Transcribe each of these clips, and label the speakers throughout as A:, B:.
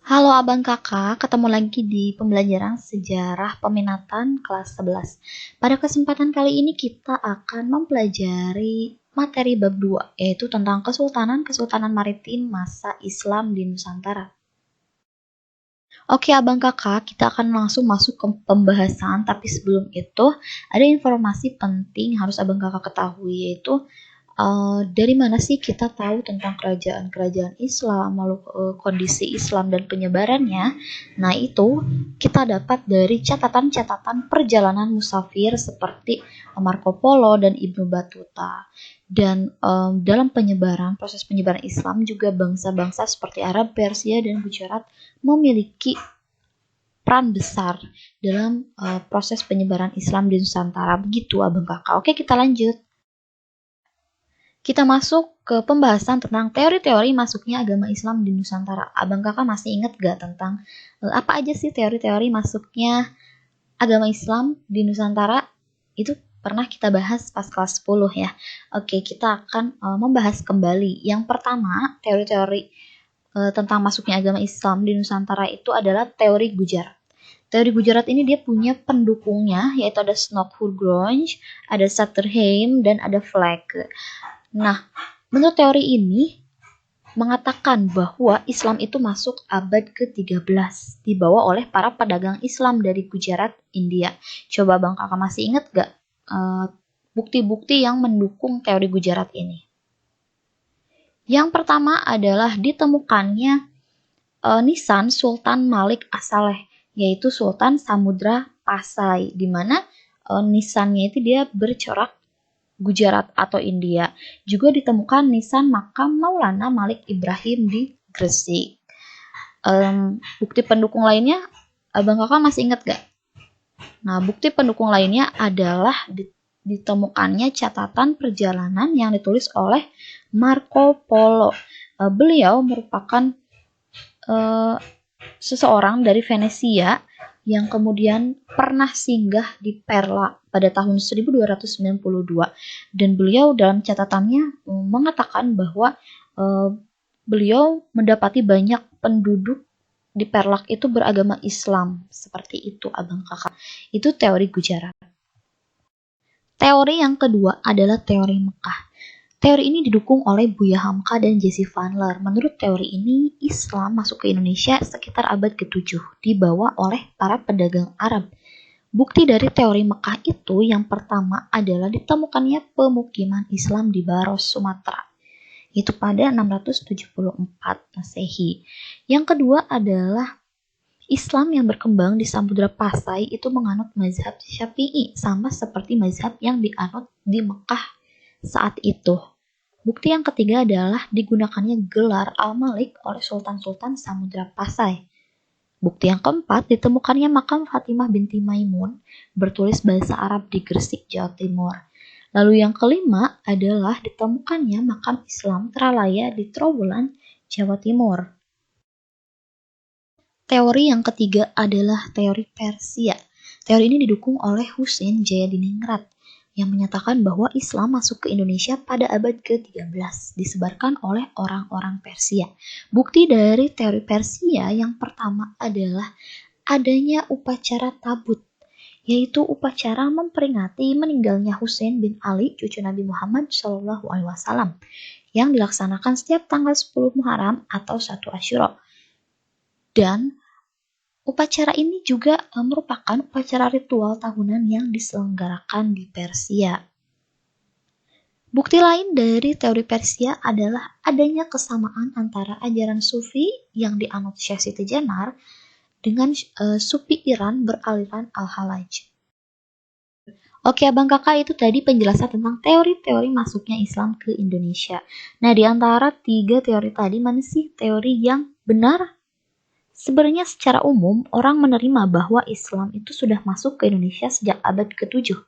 A: Halo abang kakak, ketemu lagi di pembelajaran sejarah peminatan kelas 11. Pada kesempatan kali ini kita akan mempelajari materi bab 2, yaitu tentang Kesultanan Maritim masa Islam di Nusantara. Oke abang kakak, kita akan langsung masuk ke pembahasan, tapi sebelum itu ada informasi penting harus abang kakak ketahui, yaitu dari mana sih kita tahu tentang kerajaan-kerajaan Islam, lalu kondisi Islam dan penyebarannya? Nah, itu kita dapat dari catatan-catatan perjalanan musafir seperti Marco Polo dan Ibnu Battuta. Dan dalam proses penyebaran Islam juga bangsa-bangsa seperti Arab, Persia, dan Gujarat memiliki peran besar dalam proses penyebaran Islam di Nusantara. Begitu abang kakak. Oke, kita lanjut. Kita masuk ke pembahasan tentang teori-teori masuknya agama Islam di Nusantara. Abang kakak masih ingat gak tentang apa aja sih teori-teori masuknya agama Islam di Nusantara? Itu pernah kita bahas pas kelas 10 ya. Oke, kita akan membahas kembali. Yang pertama, teori-teori tentang masuknya agama Islam di Nusantara itu adalah teori Gujarat. Teori Gujarat ini dia punya pendukungnya, yaitu ada Snodhurgronj, ada Satterheim, dan ada Fleck. Nah, menurut teori ini mengatakan bahwa Islam itu masuk abad ke-13, dibawa oleh para pedagang Islam dari Gujarat, India. Coba bang kakak masih ingat gak bukti-bukti yang mendukung teori Gujarat ini? Yang pertama adalah ditemukannya nisan Sultan Malik As-Saleh, yaitu Sultan Samudra Pasai, di mana nisannya itu dia bercorak Gujarat atau India. Juga ditemukan nisan makam Maulana Malik Ibrahim di Gresik. Bukti pendukung lainnya, abang kakak masih ingat gak? Nah, bukti pendukung lainnya adalah ditemukannya catatan perjalanan yang ditulis oleh Marco Polo. Beliau merupakan seseorang dari Venesia yang kemudian pernah singgah di Perla pada tahun 1292, dan beliau dalam catatannya mengatakan bahwa beliau mendapati banyak penduduk di Perlak itu beragama Islam. Seperti itu abang kakak. Itu teori Gujarat. Teori yang kedua adalah teori Mekah. Teori ini didukung oleh Buya Hamka dan Jesse Vandler. Menurut teori ini, Islam masuk ke Indonesia sekitar abad ke-7, dibawa oleh para pedagang Arab. Bukti dari teori Mekah itu yang pertama adalah ditemukannya pemukiman Islam di Baros, Sumatera. Itu pada 674 Masehi. Yang kedua adalah Islam yang berkembang di Samudra Pasai itu menganut mazhab Syafi'i, sama seperti mazhab yang dianut di Mekah saat itu. Bukti yang ketiga adalah digunakannya gelar Al-Malik oleh Sultan-Sultan Samudra Pasai. Bukti yang keempat, ditemukannya makam Fatimah binti Maimun bertulis bahasa Arab di Gresik, Jawa Timur. Lalu yang kelima adalah ditemukannya makam Islam Tralaya di Trowulan, Jawa Timur. Teori yang ketiga adalah teori Persia. Teori ini didukung oleh Husain Jayadiningrat yang menyatakan bahwa Islam masuk ke Indonesia pada abad ke-13, disebarkan oleh orang-orang Persia. Bukti dari teori Persia yang pertama adalah adanya upacara tabut, yaitu upacara memperingati meninggalnya Husain bin Ali, cucu Nabi Muhammad SAW, yang dilaksanakan setiap tanggal 10 Muharram atau 1 Asyura. Dan upacara ini juga merupakan upacara ritual tahunan yang diselenggarakan di Persia. Bukti lain dari teori Persia adalah adanya kesamaan antara ajaran Sufi yang dianut Syekh Siti Jenar dengan Sufi Iran beraliran Al-Halaj. Oke abang kakak, itu tadi penjelasan tentang teori-teori masuknya Islam ke Indonesia. Nah, di antara 3 teori tadi, mana sih teori yang benar? Sebenarnya secara umum, orang menerima bahwa Islam itu sudah masuk ke Indonesia sejak abad ke-7.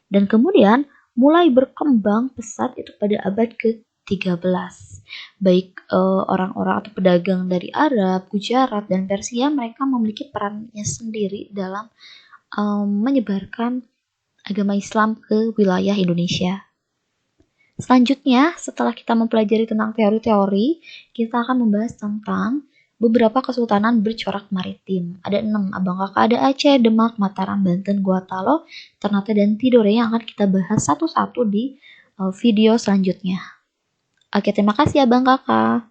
A: Dan kemudian mulai berkembang pesat itu pada abad ke-13. Baik orang-orang atau pedagang dari Arab, Gujarat, dan Persia, mereka memiliki perannya sendiri dalam menyebarkan agama Islam ke wilayah Indonesia. Selanjutnya, setelah kita mempelajari tentang teori-teori, kita akan membahas tentang beberapa kesultanan bercorak maritim. Ada 6, Abang Kakak, ada Aceh, Demak, Mataram, Banten, Gorontalo, Ternate, dan Tidore yang akan kita bahas satu-satu di video selanjutnya. Oke, terima kasih Abang Kakak.